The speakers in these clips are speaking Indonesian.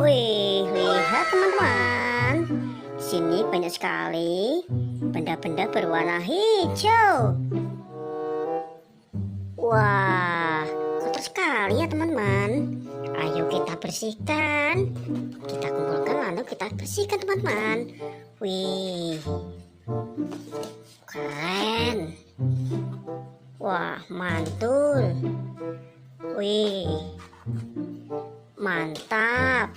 Wih, lihat teman-teman. Di sini banyak sekali benda-benda berwarna hijau. Wah, kotor sekali ya teman-teman. Ayo kita bersihkan. Kita kumpulkan lalu kita bersihkan teman-teman. Wih, keren. Wah, mantul. Wih, mantap.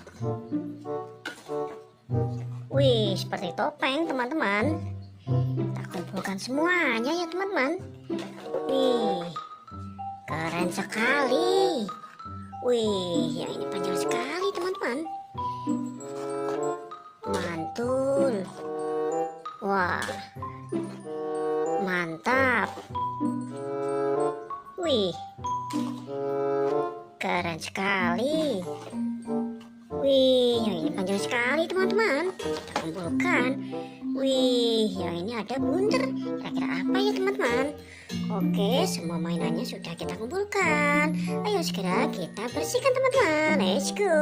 Wih, seperti topeng teman-teman. Kita kumpulkan semuanya ya teman-teman. Wih, keren sekali. Wih, yang ini panjang sekali teman-teman. Mantul. Wah, mantap. Wih, keren sekali. Wih, yang ini panjang sekali teman-teman. Kita kumpulkan. Wih, yang ini ada bundar. Kira-kira apa ya teman-teman? Oke, semua mainannya sudah kita kumpulkan. Ayo segera kita bersihkan teman-teman. Let's go.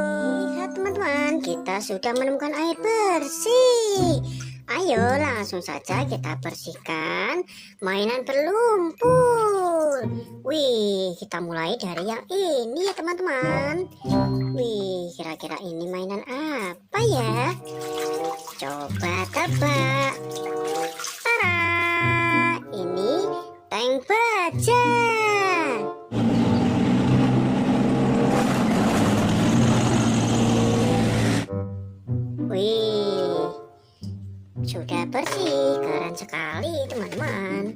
Lihat teman-teman, kita sudah menemukan air bersih. Ayo langsung saja kita bersihkan mainan berlumpur. Wih, kita mulai dari yang ini ya teman-teman. Wih, kira-kira ini mainan apa ya? Coba tebak. Tara, ini tank baja. Wih, sudah bersih, keren sekali teman-teman.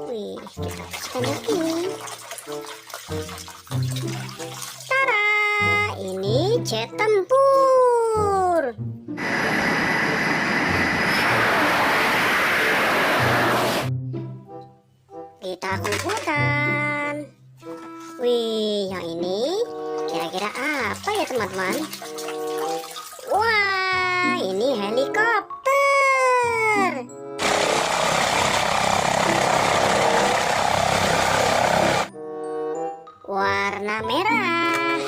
Wih, kita bersihkan lagi. Tara, ini jet tempur. Kita kumpulkan. Wih, yang ini kira-kira apa ya teman-teman? Wah, ini helikopter. Warna merah.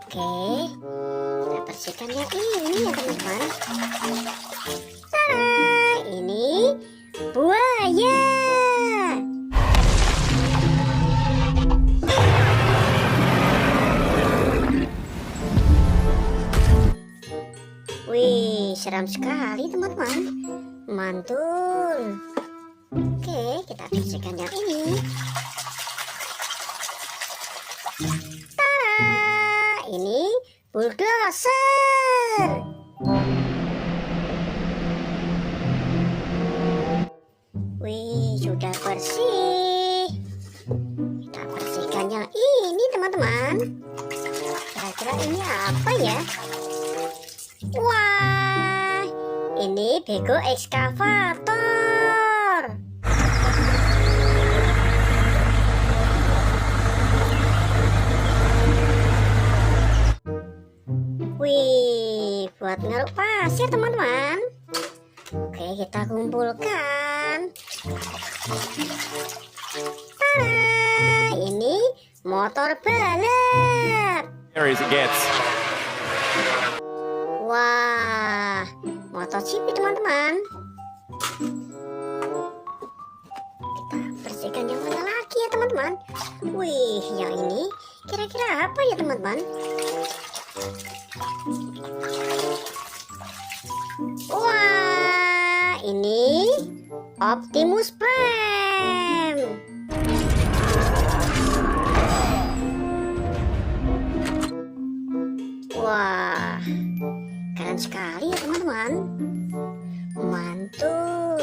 Oke, kita bersihkan yang ini ya teman-teman. Tara, ini buaya. Wih, seram sekali teman-teman. Mantul. Oke, kita bersihkan yang ini. Tara, ini bulldozer. Wih, sudah bersih. Kita bersihkan yang ini teman-teman. Kira-kira ini apa ya? Wah, ini bego ekskavator. Wih, buat ngeruk pasir teman-teman. Oke, kita kumpulkan. Tada, ini motor balap. As it gets. Wah, MotoGP teman-teman. Kita bersihkan yang mana lagi ya teman-teman? Wih, yang ini kira-kira apa ya teman-teman? Wah, ini Optimus Prime. Wah, keren sekali ya teman-teman. Mantul.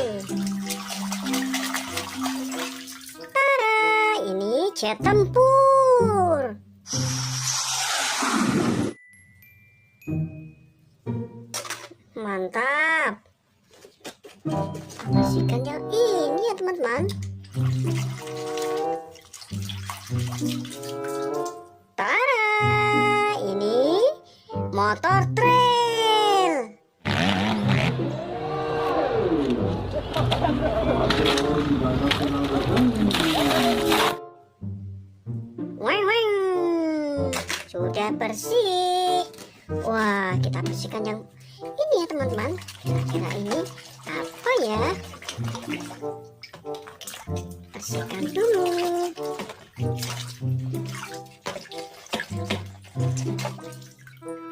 Tada, ini jet tempur. Mantap. Bersihkan yang ini ya teman-teman. Tada, ini motor trail. Weng weng. Sudah bersih. Wah, kita bersihkan yang ini ya teman-teman. Kira-kira ini apa ya? Bersihkan dulu.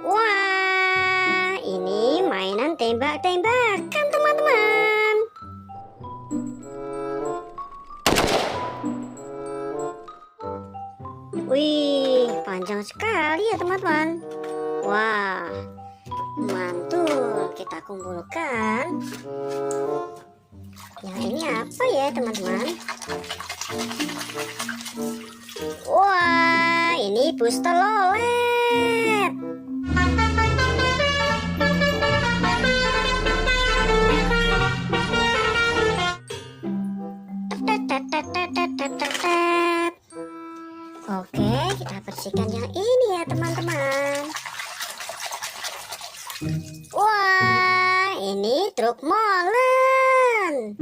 Wah, ini mainan tembak-tembakan teman-teman. Wih, panjang sekali ya teman-teman. Wah, mantul. Kita kumpulkan. Yang ini apa ya teman-teman? Wah, ini bus telolet. Oke, kita bersihkan yang ini ya teman-teman. Wah, ini truk molen.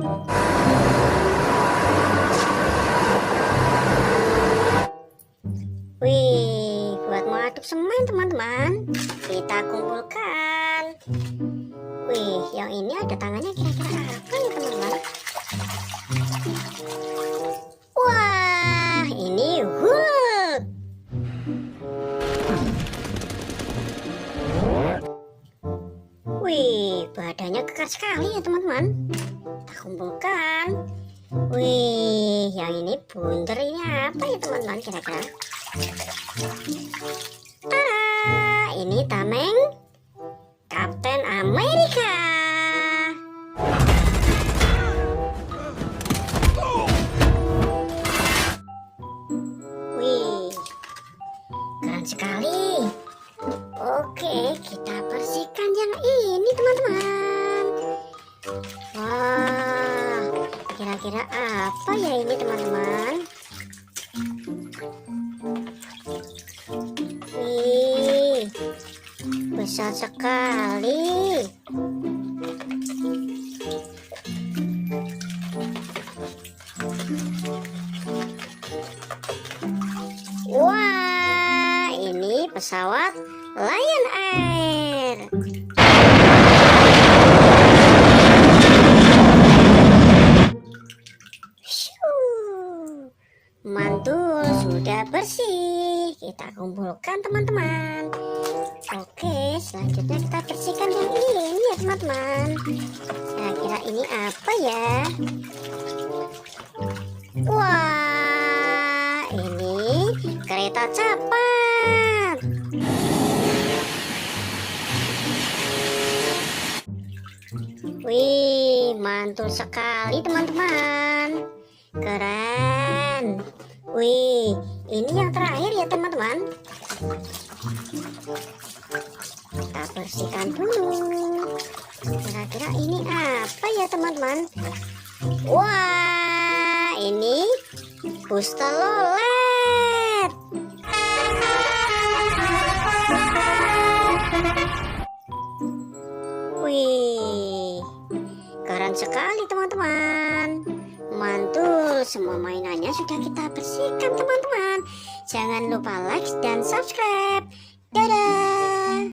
Wih, buat mengaduk semen teman-teman. Kita kumpulkan. Wih, yang ini ada tangannya, kira-kira apa ya teman-teman? Wah, ini Hulk. Wih, badannya kekar sekali ya teman-teman. Kita kumpulkan. Wih, yang ini bunder, ini apa ya teman-teman kira-kira? Ini tameng Kapten Amerika. Wih, keren sekali. Oke, kita bersihkan yang ini teman-teman. Wah, kira-kira apa ya ini teman-teman? Wih, besar sekali. Wah, ini pesawat Lion Air. Mantul, sudah bersih. Kita kumpulkan teman-teman. Oke, selanjutnya kita bersihkan yang ini ya teman-teman. Kira-kira ini apa ya? Wah, ini kereta cepat. Wih, mantul sekali teman-teman. Keren. Wih, ini yang terakhir ya teman-teman. Kita bersihkan dulu. Kira-kira ini apa ya teman-teman? Wah, ini bus telolet. Wih, keren sekali teman-teman. Mantul, semua mainannya sudah kita bersihkan teman-teman. Jangan lupa like dan subscribe. Dadah.